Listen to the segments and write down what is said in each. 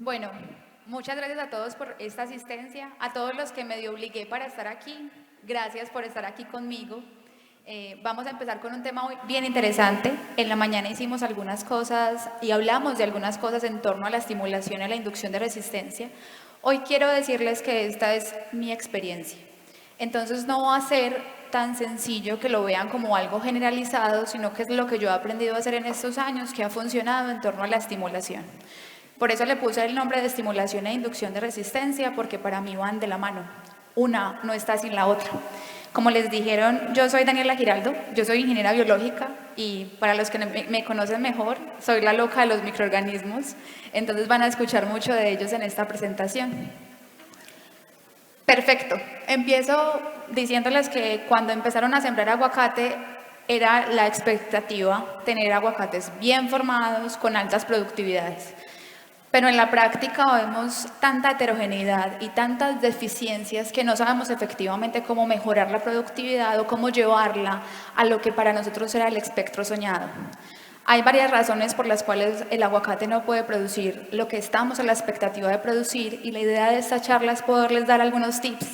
Bueno, muchas gracias a todos por esta asistencia, a todos los que medio obligué para estar aquí. Gracias por estar aquí conmigo. Vamos a empezar con un tema bien interesante. En la mañana hicimos algunas cosas y hablamos de algunas cosas en torno a la estimulación y a la inducción de resistencia. Hoy quiero decirles que esta es mi experiencia. Entonces no va a ser tan sencillo que lo vean como algo generalizado, sino que es lo que yo he aprendido a hacer en estos años, que ha funcionado en torno a la estimulación. Por eso le puse el nombre de estimulación e inducción de resistencia, porque para mí van de la mano. Una no está sin la otra. Como les dijeron, yo soy Daniela Giraldo, yo soy ingeniera biológica y para los que me conocen mejor, soy la loca de los microorganismos, entonces van a escuchar mucho de ellos en esta presentación. Perfecto, empiezo diciéndoles que cuando empezaron a sembrar aguacate era la expectativa tener aguacates bien formados, con altas productividades. Pero en la práctica vemos tanta heterogeneidad y tantas deficiencias que no sabemos efectivamente cómo mejorar la productividad o cómo llevarla a lo que para nosotros era el espectro soñado. Hay varias razones por las cuales el aguacate no puede producir lo que estamos a la expectativa de producir, y la idea de esta charla es poderles dar algunos tips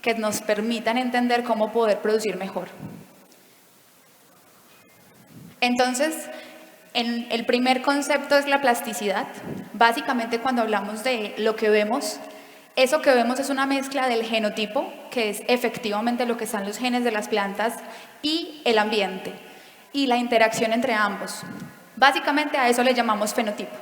que nos permitan entender cómo poder producir mejor. Entonces, el primer concepto es la plasticidad. Básicamente, cuando hablamos de lo que vemos, eso que vemos es una mezcla del genotipo, que es efectivamente lo que están los genes de las plantas, y el ambiente, y la interacción entre ambos. Básicamente a eso le llamamos fenotipo.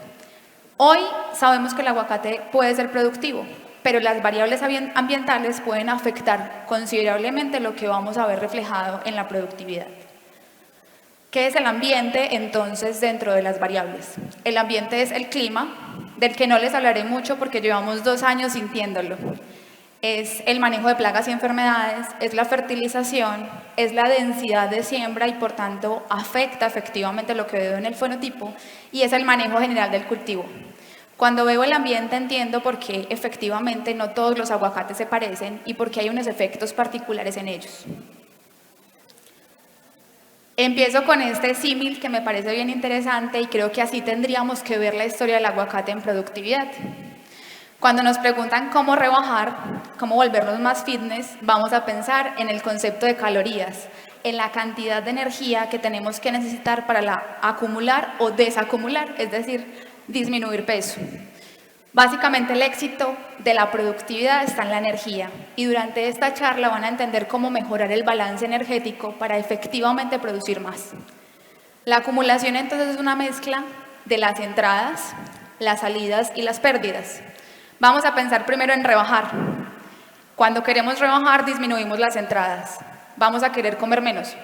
Hoy sabemos que el aguacate puede ser productivo, pero las variables ambientales pueden afectar considerablemente lo que vamos a ver reflejado en la productividad. ¿Qué es el ambiente entonces dentro de las variables? El ambiente es el clima, del que no les hablaré mucho porque llevamos 2 años sintiéndolo. Es el manejo de plagas y enfermedades, es la fertilización, es la densidad de siembra y por tanto afecta efectivamente lo que veo en el fenotipo, y es el manejo general del cultivo. Cuando veo el ambiente entiendo por qué efectivamente no todos los aguacates se parecen y por qué hay unos efectos particulares en ellos. Empiezo con este símil que me parece bien interesante y creo que así tendríamos que ver la historia del aguacate en productividad. Cuando nos preguntan cómo rebajar, cómo volvernos más fitness, vamos a pensar en el concepto de calorías, en la cantidad de energía que tenemos que necesitar para acumular o desacumular, es decir, disminuir peso. Básicamente el éxito de la productividad está en la energía, y durante esta charla van a entender cómo mejorar el balance energético para efectivamente producir más. La acumulación entonces es una mezcla de las entradas, las salidas y las pérdidas. Vamos a pensar primero en rebajar. Cuando queremos rebajar disminuimos las entradas, vamos a querer comer menos,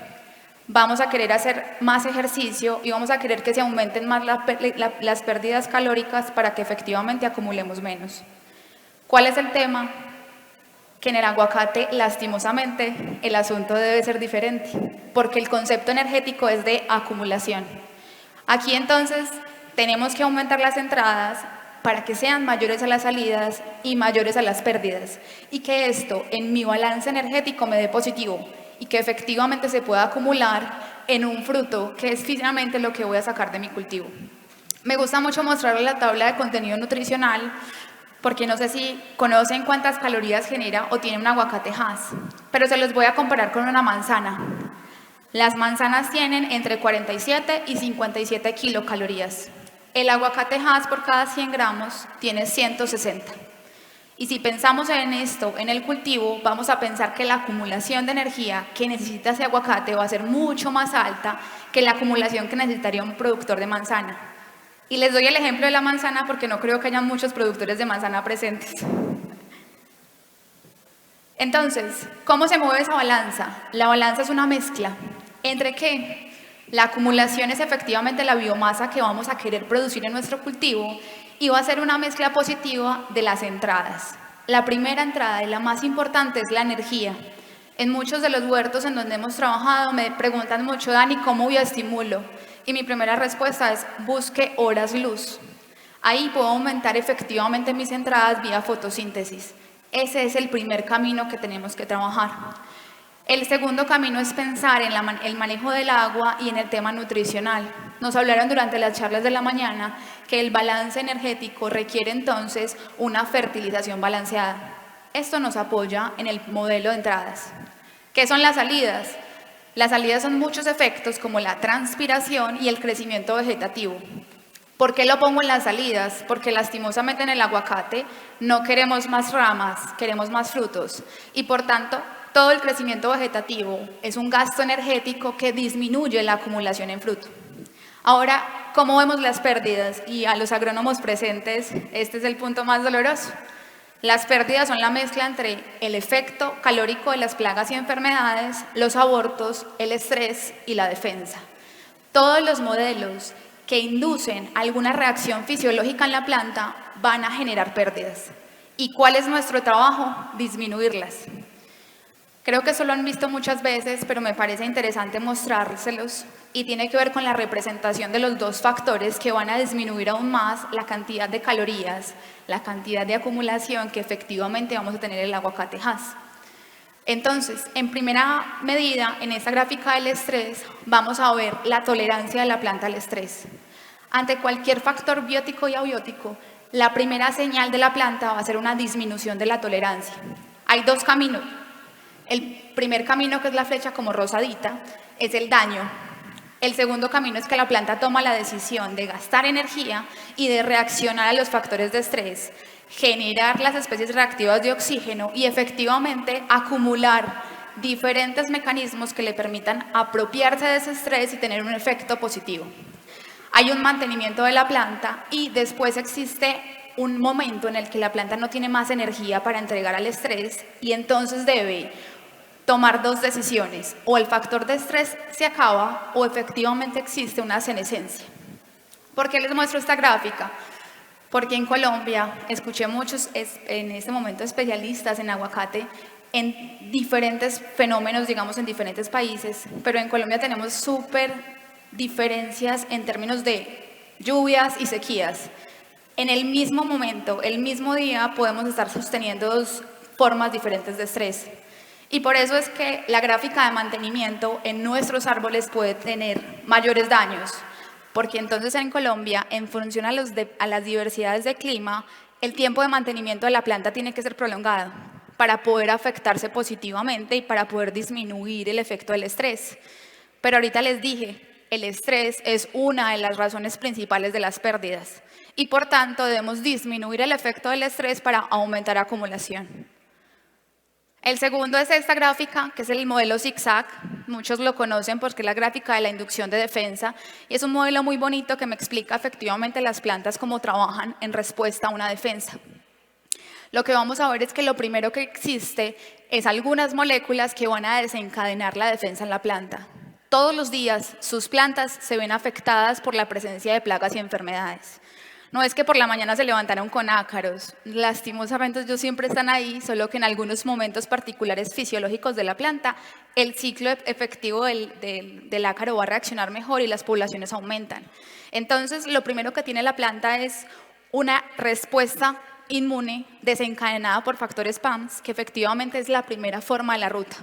vamos a querer hacer más ejercicio y vamos a querer que se aumenten más las pérdidas calóricas para que efectivamente acumulemos menos. ¿Cuál es el tema? Que en el aguacate, lastimosamente, el asunto debe ser diferente, porque el concepto energético es de acumulación. Aquí entonces tenemos que aumentar las entradas para que sean mayores a las salidas y mayores a las pérdidas, y que esto en mi balance energético me dé positivo, y que efectivamente se pueda acumular en un fruto que es finalmente lo que voy a sacar de mi cultivo. Me gusta mucho mostrarles la tabla de contenido nutricional, porque no sé si conocen cuántas calorías genera o tiene un aguacate Hass, pero se los voy a comparar con una manzana. Las manzanas tienen entre 47 y 57 kilocalorías. El aguacate Hass por cada 100 gramos tiene 160. Y si pensamos en esto, en el cultivo, vamos a pensar que la acumulación de energía que necesita ese aguacate va a ser mucho más alta que la acumulación que necesitaría un productor de manzana. Y les doy el ejemplo de la manzana porque no creo que haya muchos productores de manzana presentes. Entonces, ¿cómo se mueve esa balanza? La balanza es una mezcla. ¿Entre qué? La acumulación es efectivamente la biomasa que vamos a querer producir en nuestro cultivo, y va a ser una mezcla positiva de las entradas. La primera entrada y la más importante es la energía. En muchos de los huertos en donde hemos trabajado me preguntan mucho: Dani, ¿cómo bioestimulo? Y mi primera respuesta es: busque horas luz. Ahí puedo aumentar efectivamente mis entradas vía fotosíntesis. Ese es el primer camino que tenemos que trabajar. El segundo camino es pensar en el manejo del agua y en el tema nutricional. nos hablaron durante las charlas de la mañana que el balance energético requiere entonces una fertilización balanceada. Esto nos apoya en el modelo de entradas. ¿Qué son las salidas? Las salidas son muchos efectos como la transpiración y el crecimiento vegetativo. ¿Por qué lo pongo en las salidas? Porque lastimosamente en el aguacate no queremos más ramas, queremos más frutos. Y por tanto, todo el crecimiento vegetativo es un gasto energético que disminuye la acumulación en fruto. Ahora, ¿cómo vemos las pérdidas? Y a los agrónomos presentes, este es el punto más doloroso. Las pérdidas son la mezcla entre el efecto calórico de las plagas y enfermedades, los abortos, el estrés y la defensa. Todos los modelos que inducen alguna reacción fisiológica en la planta van a generar pérdidas. ¿Y cuál es nuestro trabajo? Disminuirlas. Creo que eso lo han visto muchas veces, pero me parece interesante mostrárselos y tiene que ver con la representación de los dos factores que van a disminuir aún más la cantidad de calorías, la cantidad de acumulación que efectivamente vamos a tener en el aguacate Hass. Entonces, en primera medida, en esta gráfica del estrés, vamos a ver la tolerancia de la planta al estrés. Ante cualquier factor biótico y abiótico, la primera señal de la planta va a ser una disminución de la tolerancia. Hay dos caminos. El primer camino, que es la flecha como rosadita, es el daño. El segundo camino es que la planta toma la decisión de gastar energía y de reaccionar a los factores de estrés, generar las especies reactivas de oxígeno y efectivamente acumular diferentes mecanismos que le permitan apropiarse de ese estrés y tener un efecto positivo. Hay un mantenimiento de la planta y después existe un momento en el que la planta no tiene más energía para entregar al estrés y entonces debe tomar dos decisiones: o el factor de estrés se acaba o efectivamente existe una senescencia. ¿Por qué les muestro esta gráfica? Porque en Colombia escuché muchos en este momento especialistas en aguacate en diferentes fenómenos, digamos en diferentes países, pero en Colombia tenemos súper diferencias en términos de lluvias y sequías. En el mismo momento, el mismo día, podemos estar sosteniendo dos formas diferentes de estrés. Y por eso es que la gráfica de mantenimiento en nuestros árboles puede tener mayores daños, porque entonces en Colombia, en función a las diversidades de clima, el tiempo de mantenimiento de la planta tiene que ser prolongado para poder afectarse positivamente y para poder disminuir el efecto del estrés. Pero ahorita les dije, el estrés es una de las razones principales de las pérdidas y por tanto debemos disminuir el efecto del estrés para aumentar acumulación. El segundo es esta gráfica, que es el modelo zigzag. Muchos lo conocen porque es la gráfica de la inducción de defensa y es un modelo muy bonito que me explica efectivamente las plantas cómo trabajan en respuesta a una defensa. Lo que vamos a ver es que lo primero que existe es algunas moléculas que van a desencadenar la defensa en la planta. Todos los días sus plantas se ven afectadas por la presencia de plagas y enfermedades. No es que por la mañana se levantaron con ácaros, lastimosamente ellos siempre están ahí, solo que en algunos momentos particulares fisiológicos de la planta, el ciclo efectivo del ácaro va a reaccionar mejor y las poblaciones aumentan. Entonces, lo primero que tiene la planta es una respuesta inmune desencadenada por factores PAMS, que efectivamente es la primera forma de la ruta.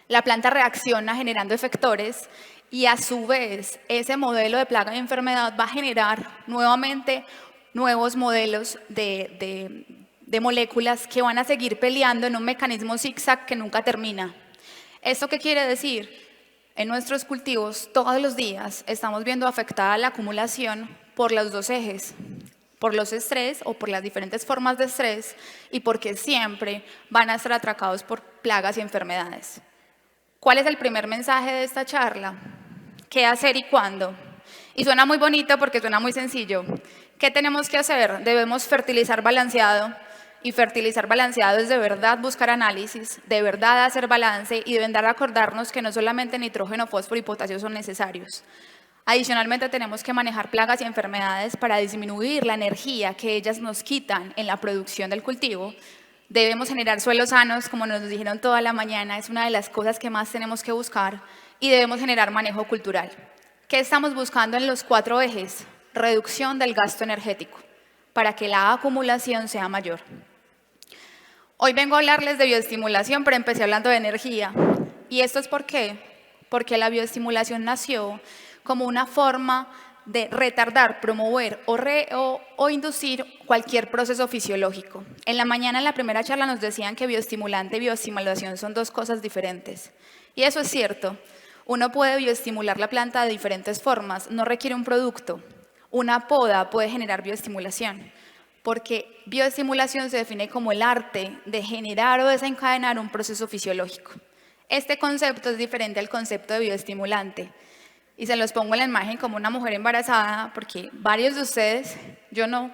La planta reacciona generando efectores y a su vez ese modelo de plaga y enfermedad va a generar nuevamente nuevos modelos de moléculas que van a seguir peleando en un mecanismo zigzag que nunca termina. ¿Esto qué quiere decir? En nuestros cultivos todos los días estamos viendo afectada la acumulación por los dos ejes, por los estrés o por las diferentes formas de estrés y porque siempre van a estar atracados por plagas y enfermedades. ¿Cuál es el primer mensaje de esta charla? ¿Qué hacer y cuándo? Y suena muy bonito porque suena muy sencillo. ¿Qué tenemos que hacer? Debemos fertilizar balanceado. Y fertilizar balanceado es de verdad buscar análisis, de verdad hacer balance y de verdad acordarnos que no solamente nitrógeno, fósforo y potasio son necesarios. Adicionalmente tenemos que manejar plagas y enfermedades para disminuir la energía que ellas nos quitan en la producción del cultivo. Debemos generar suelos sanos, como nos dijeron toda la mañana, es una de las cosas que más tenemos que buscar, y debemos generar manejo cultural. ¿Qué estamos buscando en los 4 ejes? Reducción del gasto energético, para que la acumulación sea mayor. Hoy vengo a hablarles de bioestimulación, pero empecé hablando de energía. ¿Y esto es por qué? Porque la bioestimulación nació como una forma de retardar, promover o inducir cualquier proceso fisiológico. En la mañana, en la primera charla, nos decían que bioestimulante y bioestimulación son dos cosas diferentes. Y eso es cierto. Uno puede bioestimular la planta de diferentes formas, no requiere un producto. Una poda puede generar bioestimulación, porque bioestimulación se define como el arte de generar o desencadenar un proceso fisiológico. Este concepto es diferente al concepto de bioestimulante. Y se los pongo en la imagen como una mujer embarazada, porque varios de ustedes, yo no,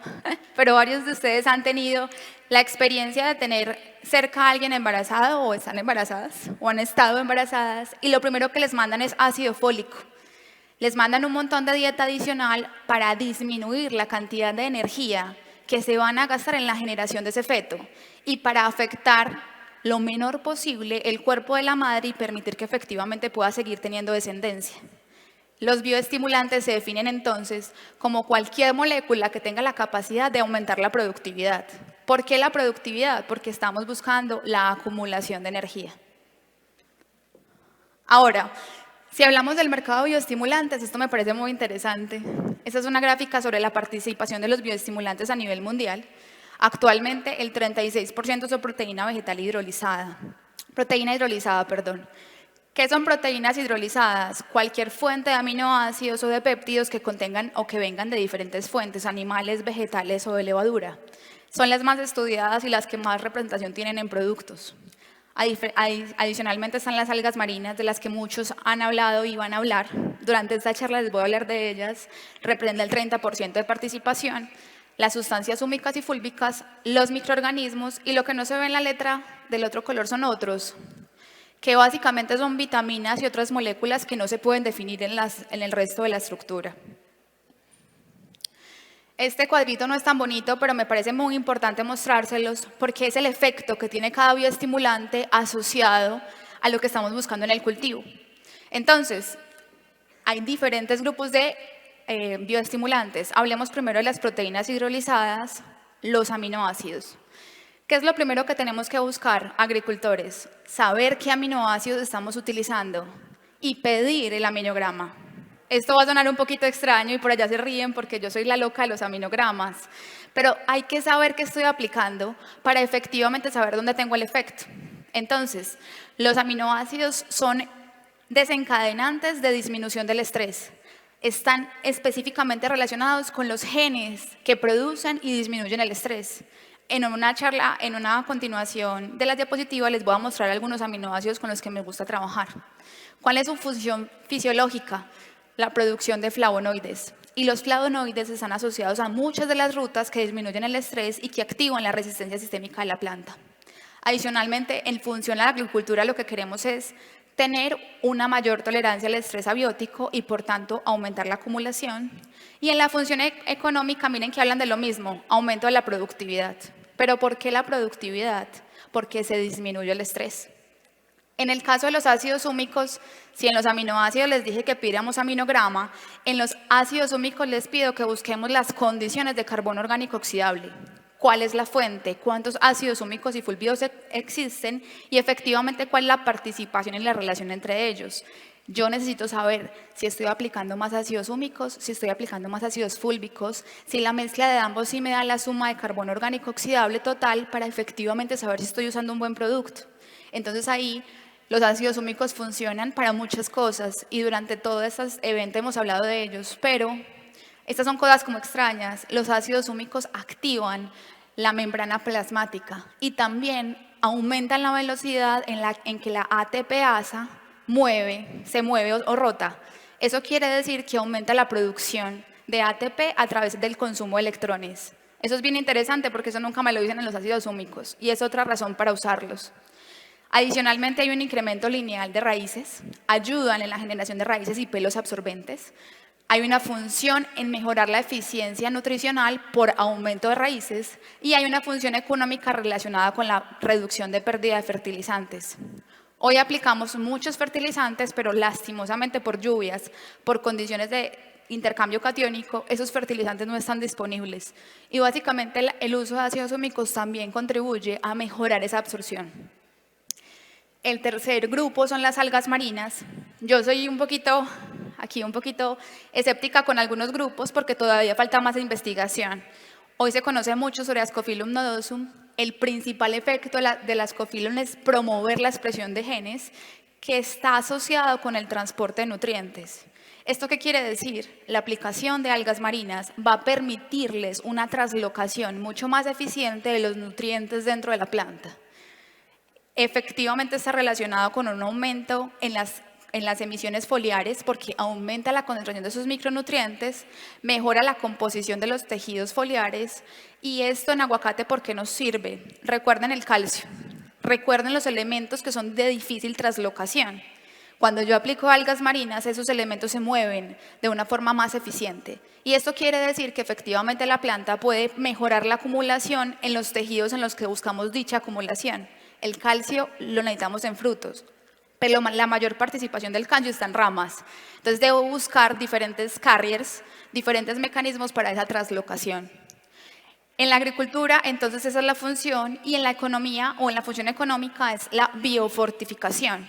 pero varios de ustedes han tenido la experiencia de tener cerca a alguien embarazado o están embarazadas o han estado embarazadas y lo primero que les mandan es ácido fólico. Les mandan un montón de dieta adicional para disminuir la cantidad de energía que se van a gastar en la generación de ese feto y para afectar lo menor posible el cuerpo de la madre y permitir que efectivamente pueda seguir teniendo descendencia. Los bioestimulantes se definen entonces como cualquier molécula que tenga la capacidad de aumentar la productividad. ¿Por qué la productividad? Porque estamos buscando la acumulación de energía. Ahora, si hablamos del mercado de bioestimulantes, esto me parece muy interesante. Esta es una gráfica sobre la participación de los bioestimulantes a nivel mundial. Actualmente, el 36% son proteína vegetal hidrolizada. ¿Qué son proteínas hidrolizadas? Cualquier fuente de aminoácidos o de péptidos que contengan o que vengan de diferentes fuentes, animales, vegetales o de levadura. Son las más estudiadas y las que más representación tienen en productos. Adicionalmente están las algas marinas, de las que muchos han hablado y van a hablar. Durante esta charla les voy a hablar de ellas. Representa el 30% de participación. Las sustancias húmicas y fúlbicas, los microorganismos y lo que no se ve en la letra del otro color son otros, que básicamente son vitaminas y otras moléculas que no se pueden definir en el resto de la estructura. Este cuadrito no es tan bonito, pero me parece muy importante mostrárselos porque es el efecto que tiene cada bioestimulante asociado a lo que estamos buscando en el cultivo. Entonces, hay diferentes grupos de bioestimulantes. Hablemos primero de las proteínas hidrolizadas, los aminoácidos. ¿Qué es lo primero que tenemos que buscar, agricultores? Saber qué aminoácidos estamos utilizando y pedir el aminograma. Esto va a sonar un poquito extraño y por allá se ríen porque yo soy la loca de los aminogramas, pero hay que saber qué estoy aplicando para efectivamente saber dónde tengo el efecto. Entonces, los aminoácidos son desencadenantes de disminución del estrés. Están específicamente relacionados con los genes que producen y disminuyen el estrés. En una continuación de las diapositivas les voy a mostrar algunos aminoácidos con los que me gusta trabajar. ¿Cuál es su función fisiológica? La producción de flavonoides. Y los flavonoides están asociados a muchas de las rutas que disminuyen el estrés y que activan la resistencia sistémica de la planta. Adicionalmente, en función a la agricultura, lo que queremos es tener una mayor tolerancia al estrés abiótico y, por tanto, aumentar la acumulación. Y en la función económica, miren que hablan de lo mismo, aumento de la productividad. ¿Pero por qué la productividad? Porque se disminuye el estrés. En el caso de los ácidos húmicos, si en los aminoácidos les dije que pidiéramos aminograma, en los ácidos húmicos les pido que busquemos las condiciones de carbono orgánico oxidable. ¿Cuál es la fuente? ¿Cuántos ácidos húmicos y fulvidos existen? Y efectivamente, ¿cuál es la participación y la relación entre ellos? Yo necesito saber si estoy aplicando más ácidos húmicos, si estoy aplicando más ácidos fúlbicos, si la mezcla de ambos sí me da la suma de carbono orgánico oxidable total para efectivamente saber si estoy usando un buen producto. Entonces ahí los ácidos húmicos funcionan para muchas cosas y durante todo este evento hemos hablado de ellos, pero estas son cosas como extrañas. Los ácidos húmicos activan la membrana plasmática y también aumentan la velocidad en que la ATPasa se mueve o rota. Eso quiere decir que aumenta la producción de ATP a través del consumo de electrones. Eso es bien interesante porque eso nunca me lo dicen en los ácidos húmicos y es otra razón para usarlos. Adicionalmente hay un incremento lineal de raíces, ayudan en la generación de raíces y pelos absorbentes. Hay una función en mejorar la eficiencia nutricional por aumento de raíces y hay una función económica relacionada con la reducción de pérdida de fertilizantes. Hoy aplicamos muchos fertilizantes, pero lastimosamente por lluvias, por condiciones de intercambio catiónico, esos fertilizantes no están disponibles. Y básicamente el uso de ácidos húmicos también contribuye a mejorar esa absorción. El tercer grupo son las algas marinas. Yo soy un poquito aquí un poquito escéptica con algunos grupos porque todavía falta más investigación. Hoy se conoce mucho sobre Ascophyllum nodosum. El principal efecto del Ascophyllum es promover la expresión de genes que está asociado con el transporte de nutrientes. ¿Esto qué quiere decir? La aplicación de algas marinas va a permitirles una translocación mucho más eficiente de los nutrientes dentro de la planta. Efectivamente está relacionado con un aumento en las emisiones foliares porque aumenta la concentración de esos micronutrientes, mejora la composición de los tejidos foliares. Y esto en aguacate, ¿por qué nos sirve? Recuerden el calcio, recuerden los elementos que son de difícil translocación. Cuando yo aplico algas marinas, esos elementos se mueven de una forma más eficiente. Y esto quiere decir que efectivamente la planta puede mejorar la acumulación en los tejidos en los que buscamos dicha acumulación. El calcio lo necesitamos en frutos, pero la mayor participación del calcio está en ramas. Entonces debo buscar diferentes carriers, diferentes mecanismos para esa translocación. En la agricultura, entonces esa es la función, y en la economía o en la función económica es la biofortificación.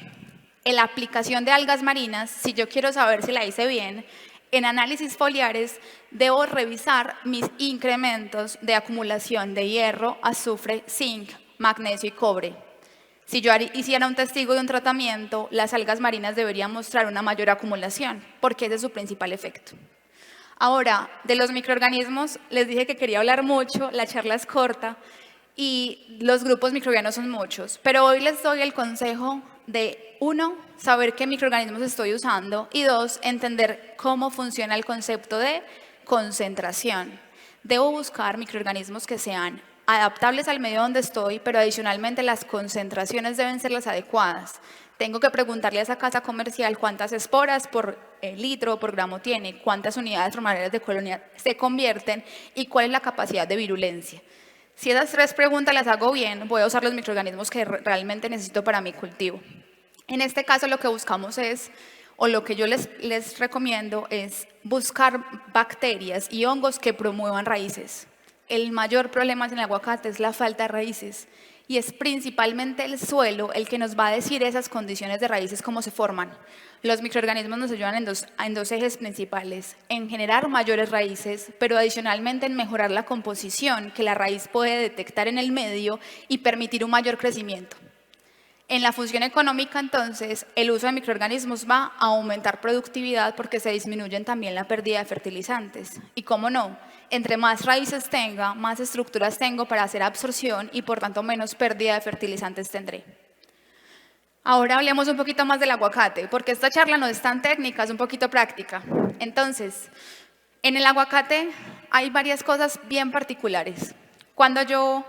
En la aplicación de algas marinas, si yo quiero saber si la hice bien, en análisis foliares debo revisar mis incrementos de acumulación de hierro, azufre, zinc, magnesio y cobre. Si yo hiciera un testigo de un tratamiento, las algas marinas deberían mostrar una mayor acumulación, porque ese es su principal efecto. Ahora, de los microorganismos, les dije que quería hablar mucho, la charla es corta, y los grupos microbianos son muchos, pero hoy les doy el consejo de 1, saber qué microorganismos estoy usando, y 2, entender cómo funciona el concepto de concentración. Debo buscar microorganismos que sean adaptables al medio donde estoy, pero adicionalmente las concentraciones deben ser las adecuadas. Tengo que preguntarle a esa casa comercial cuántas esporas por litro o por gramo tiene, cuántas unidades formadores de colonia se convierten y cuál es la capacidad de virulencia. Si esas 3 preguntas las hago bien, voy a usar los microorganismos que realmente necesito para mi cultivo. En este caso lo que buscamos es, o lo que yo les recomiendo es buscar bacterias y hongos que promuevan raíces. El mayor problema en el aguacate es la falta de raíces y es principalmente el suelo el que nos va a decir esas condiciones de raíces, cómo se forman. Los microorganismos nos ayudan en dos ejes principales, en generar mayores raíces, pero adicionalmente en mejorar la composición que la raíz puede detectar en el medio y permitir un mayor crecimiento. En la función económica, entonces, el uso de microorganismos va a aumentar productividad porque se disminuyen también la pérdida de fertilizantes. Y cómo no, entre más raíces tenga, más estructuras tengo para hacer absorción y por tanto menos pérdida de fertilizantes tendré. Ahora hablemos un poquito más del aguacate, porque esta charla no es tan técnica, es un poquito práctica. Entonces, en el aguacate hay varias cosas bien particulares. Cuando yo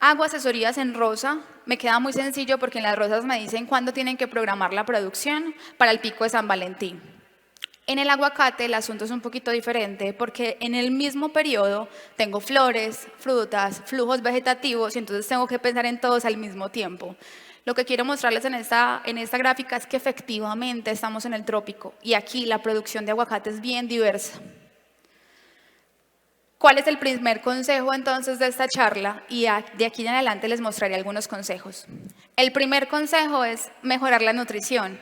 hago asesorías en rosa, me queda muy sencillo porque en las rosas me dicen cuándo tienen que programar la producción para el pico de San Valentín. En el aguacate el asunto es un poquito diferente porque en el mismo periodo tengo flores, frutas, flujos vegetativos y entonces tengo que pensar en todos al mismo tiempo. Lo que quiero mostrarles en esta gráfica es que efectivamente estamos en el trópico y aquí la producción de aguacate es bien diversa. ¿Cuál es el primer consejo entonces de esta charla? Y de aquí en adelante les mostraré algunos consejos. El primer consejo es mejorar la nutrición.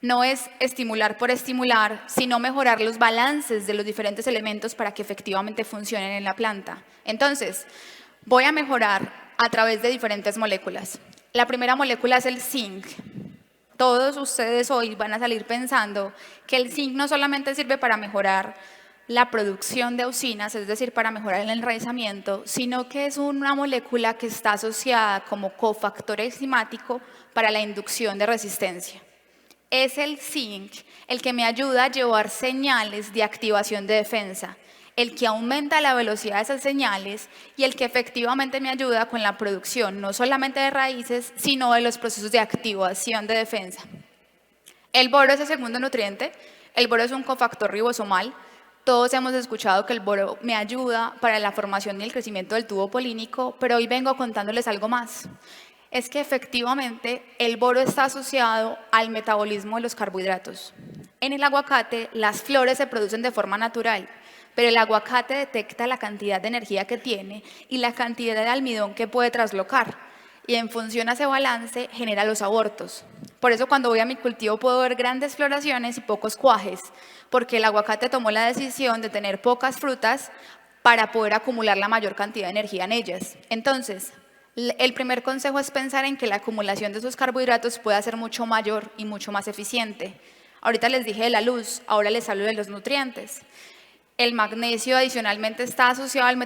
No es estimular por estimular, sino mejorar los balances de los diferentes elementos para que efectivamente funcionen en la planta. Entonces, voy a mejorar a través de diferentes moléculas. La primera molécula es el zinc. Todos ustedes hoy van a salir pensando que el zinc no solamente sirve para mejorar la producción de auxinas, es decir, para mejorar el enraizamiento, sino que es una molécula que está asociada como cofactor enzimático para la inducción de resistencia. Es el zinc el que me ayuda a llevar señales de activación de defensa, el que aumenta la velocidad de esas señales y el que efectivamente me ayuda con la producción no solamente de raíces, sino de los procesos de activación de defensa. El boro es el segundo nutriente. El boro es un cofactor ribosomal. Todos hemos escuchado que el boro me ayuda para la formación y el crecimiento del tubo polínico, pero hoy vengo contándoles algo más. Es que efectivamente el boro está asociado al metabolismo de los carbohidratos. En el aguacate las flores se producen de forma natural, pero el aguacate detecta la cantidad de energía que tiene y la cantidad de almidón que puede traslocar, y en función a ese balance genera los abortos. Por eso cuando voy a mi cultivo puedo ver grandes floraciones y pocos cuajes, porque el aguacate tomó la decisión de tener pocas frutas para poder acumular la mayor cantidad de energía en ellas. Entonces, el primer consejo es pensar en que la acumulación de esos carbohidratos pueda ser mucho mayor y mucho más eficiente. Ahorita les dije de la luz, ahora les hablo de los nutrientes. El magnesio adicionalmente está asociado al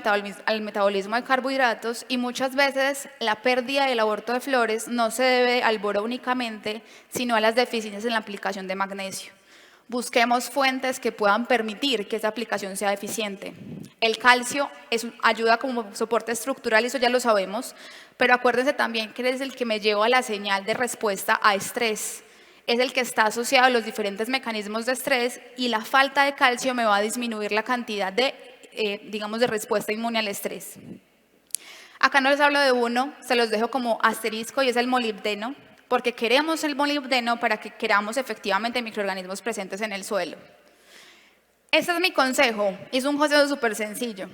metabolismo de carbohidratos y muchas veces la pérdida del aborto de flores no se debe al boro únicamente, sino a las deficiencias en la aplicación de magnesio. Busquemos fuentes que puedan permitir que esa aplicación sea eficiente. El calcio ayuda como soporte estructural, eso ya lo sabemos, pero acuérdense también que es el que me lleva a la señal de respuesta a estrés. Es el que está asociado a los diferentes mecanismos de estrés y la falta de calcio me va a disminuir la cantidad de, de respuesta inmune al estrés. Acá no les hablo de uno, se los dejo como asterisco y es el molibdeno, porque queremos el molibdeno para que queramos efectivamente microorganismos presentes en el suelo. Este es mi consejo, es un consejo súper sencillo.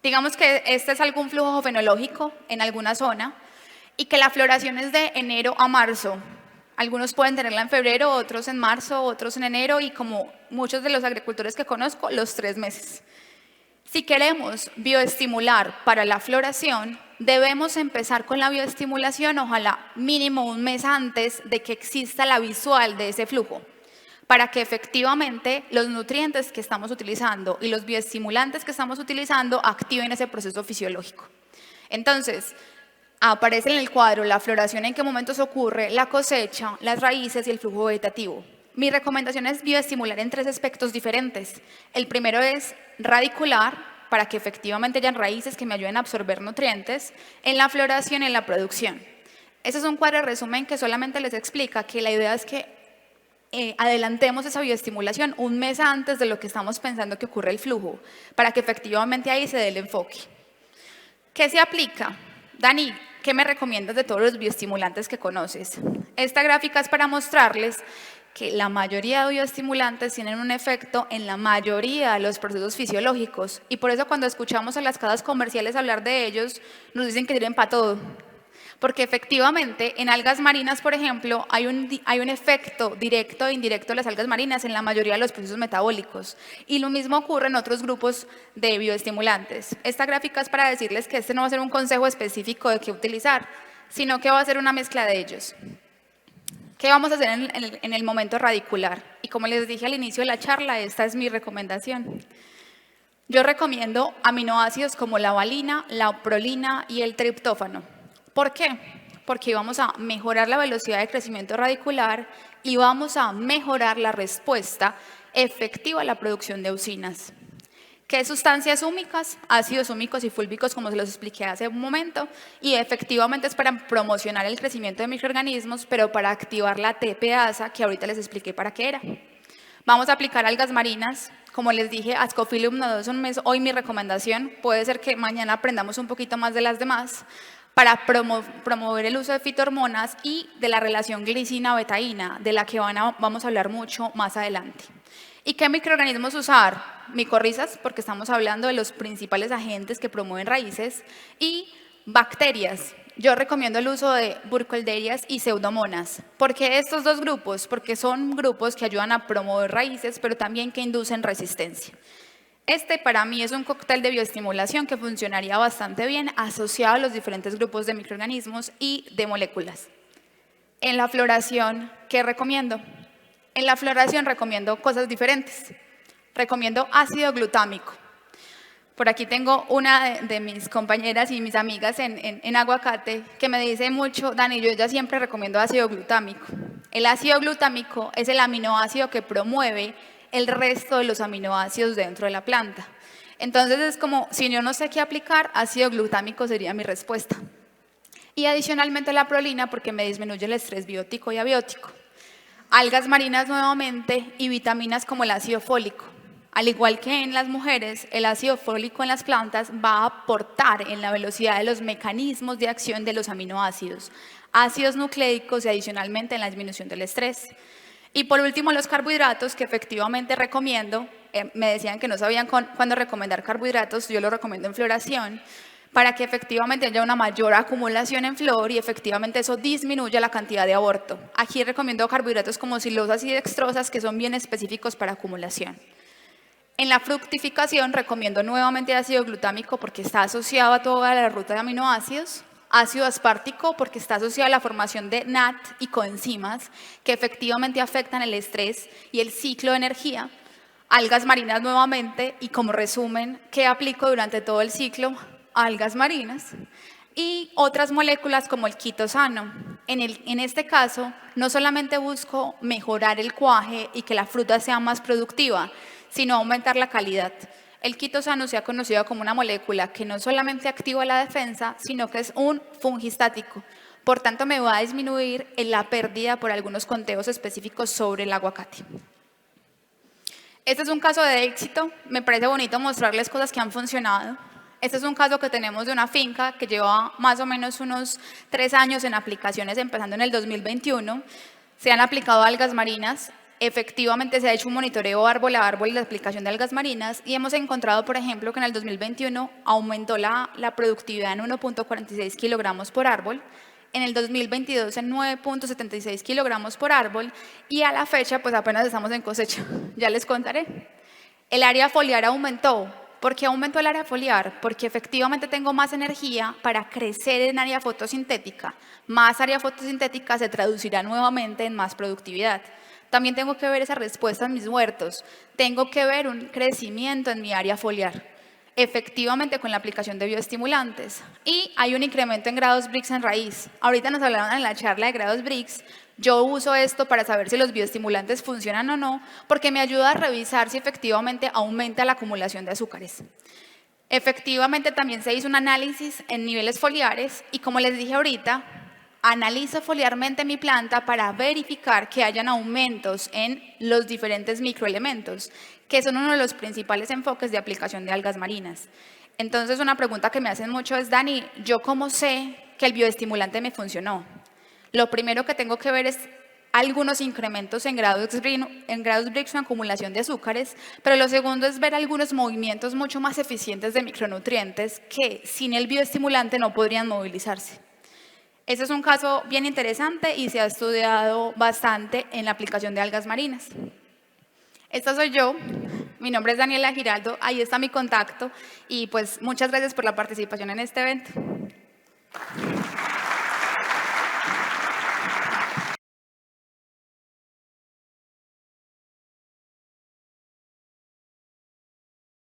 Digamos que este es algún flujo fenológico en alguna zona y que la floración es de enero a marzo. Algunos pueden tenerla en febrero, otros en marzo, otros en enero y como muchos de los agricultores que conozco, los 3 meses. Si queremos bioestimular para la floración, debemos empezar con la bioestimulación, ojalá mínimo un mes antes de que exista la visual de ese flujo, para que efectivamente los nutrientes que estamos utilizando y los bioestimulantes que estamos utilizando activen ese proceso fisiológico. Entonces, aparece en el cuadro la floración, en qué momentos ocurre, la cosecha, las raíces y el flujo vegetativo. Mi recomendación es bioestimular en 3 aspectos diferentes. El primero es radicular, para que efectivamente hayan raíces que me ayuden a absorber nutrientes, en la floración y en la producción. Ese es un cuadro de resumen que solamente les explica que la idea es que adelantemos esa bioestimulación un mes antes de lo que estamos pensando que ocurre el flujo, para que efectivamente ahí se dé el enfoque. ¿Qué se aplica? Dani, ¿qué me recomiendas de todos los bioestimulantes que conoces? Esta gráfica es para mostrarles que la mayoría de bioestimulantes tienen un efecto en la mayoría de los procesos fisiológicos y por eso cuando escuchamos a las casas comerciales hablar de ellos, nos dicen que sirven para todo. Porque efectivamente en algas marinas, por ejemplo, hay un efecto directo e indirecto de las algas marinas en la mayoría de los procesos metabólicos. Y lo mismo ocurre en otros grupos de bioestimulantes. Esta gráfica es para decirles que este no va a ser un consejo específico de qué utilizar, sino que va a ser una mezcla de ellos. ¿Qué vamos a hacer en el momento radicular? Y como les dije al inicio de la charla, esta es mi recomendación. Yo recomiendo aminoácidos como la valina, la prolina y el triptófano. ¿Por qué? Porque vamos a mejorar la velocidad de crecimiento radicular y vamos a mejorar la respuesta efectiva a la producción de auxinas. ¿Qué sustancias húmicas? Ácidos húmicos y fúlbicos, como se los expliqué hace un momento, y efectivamente es para promocionar el crecimiento de microorganismos, pero para activar la TPasa, que ahorita les expliqué para qué era. Vamos a aplicar algas marinas, como les dije, Ascophyllum nodosum es hoy mi recomendación, puede ser que mañana aprendamos un poquito más de las demás, para promover el uso de fitohormonas y de la relación glicina-betaína, de la que vamos a hablar mucho más adelante. ¿Y qué microorganismos usar? Micorrizas, porque estamos hablando de los principales agentes que promueven raíces, y bacterias. Yo recomiendo el uso de Burkholdeриas y Pseudomonas. ¿Por qué estos 2 grupos? Porque son grupos que ayudan a promover raíces, pero también que inducen resistencia. Este para mí es un cóctel de bioestimulación que funcionaría bastante bien asociado a los diferentes grupos de microorganismos y de moléculas. En la floración, ¿qué recomiendo? En la floración recomiendo cosas diferentes. Recomiendo ácido glutámico. Por aquí tengo una de mis compañeras y mis amigas en aguacate que me dice mucho, Dani, yo ya siempre recomiendo ácido glutámico. El ácido glutámico es el aminoácido que promueve el resto de los aminoácidos dentro de la planta. Entonces es como, si yo no sé qué aplicar, ácido glutámico sería mi respuesta. Y adicionalmente la prolina porque me disminuye el estrés biótico y abiótico. Algas marinas nuevamente y vitaminas como el ácido fólico. Al igual que en las mujeres, el ácido fólico en las plantas va a aportar en la velocidad de los mecanismos de acción de los aminoácidos, ácidos nucleicos y adicionalmente en la disminución del estrés. Y por último, los carbohidratos que efectivamente recomiendo. Me decían que no sabían cuándo recomendar carbohidratos, yo lo recomiendo en floración, para que efectivamente haya una mayor acumulación en flor y efectivamente eso disminuya la cantidad de aborto. Aquí recomiendo carbohidratos como silosas y dextrosas que son bien específicos para acumulación. En la fructificación recomiendo nuevamente ácido glutámico porque está asociado a toda la ruta de aminoácidos, ácido aspartico porque está asociado a la formación de NAT y coenzimas que efectivamente afectan el estrés y el ciclo de energía, algas marinas nuevamente y como resumen, ¿qué aplico durante todo el ciclo? Algas marinas y otras moléculas como el quitosano. En este caso, no solamente busco mejorar el cuaje y que la fruta sea más productiva, sino aumentar la calidad. El quitosano se ha conocido como una molécula que no solamente activa la defensa, sino que es un fungistático. Por tanto, me va a disminuir en la pérdida por algunos conteos específicos sobre el aguacate. Este es un caso de éxito. Me parece bonito mostrarles cosas que han funcionado. Este es un caso que tenemos de una finca que lleva más o menos unos 3 años en aplicaciones, empezando en el 2021. Se han aplicado algas marinas. Efectivamente se ha hecho un monitoreo árbol a árbol de la aplicación de algas marinas y hemos encontrado, por ejemplo, que en el 2021 aumentó la productividad en 1.46 kilogramos por árbol, en el 2022 en 9.76 kilogramos por árbol y a la fecha pues apenas estamos en cosecha, ya les contaré. El área foliar aumentó. ¿Por qué aumentó el área foliar? Porque efectivamente tengo más energía para crecer en área fotosintética. Más área fotosintética se traducirá nuevamente en más productividad. También tengo que ver esa respuesta en mis huertos. Tengo que ver un crecimiento en mi área foliar, efectivamente con la aplicación de bioestimulantes. Y hay un incremento en grados Brix en raíz. Ahorita nos hablaron en la charla de grados Brix. Yo uso esto para saber si los bioestimulantes funcionan o no, porque me ayuda a revisar si efectivamente aumenta la acumulación de azúcares. Efectivamente también se hizo un análisis en niveles foliares y como les dije ahorita, analizo foliarmente mi planta para verificar que hayan aumentos en los diferentes microelementos, que son uno de los principales enfoques de aplicación de algas marinas. Entonces, una pregunta que me hacen mucho es, Dani, ¿yo cómo sé que el bioestimulante me funcionó? Lo primero que tengo que ver es algunos incrementos en grados Brix o acumulación de azúcares, pero lo segundo es ver algunos movimientos mucho más eficientes de micronutrientes que sin el bioestimulante no podrían movilizarse. Este es un caso bien interesante y se ha estudiado bastante en la aplicación de algas marinas. Esta soy yo, mi nombre es Daniela Giraldo, ahí está mi contacto y pues muchas gracias por la participación en este evento.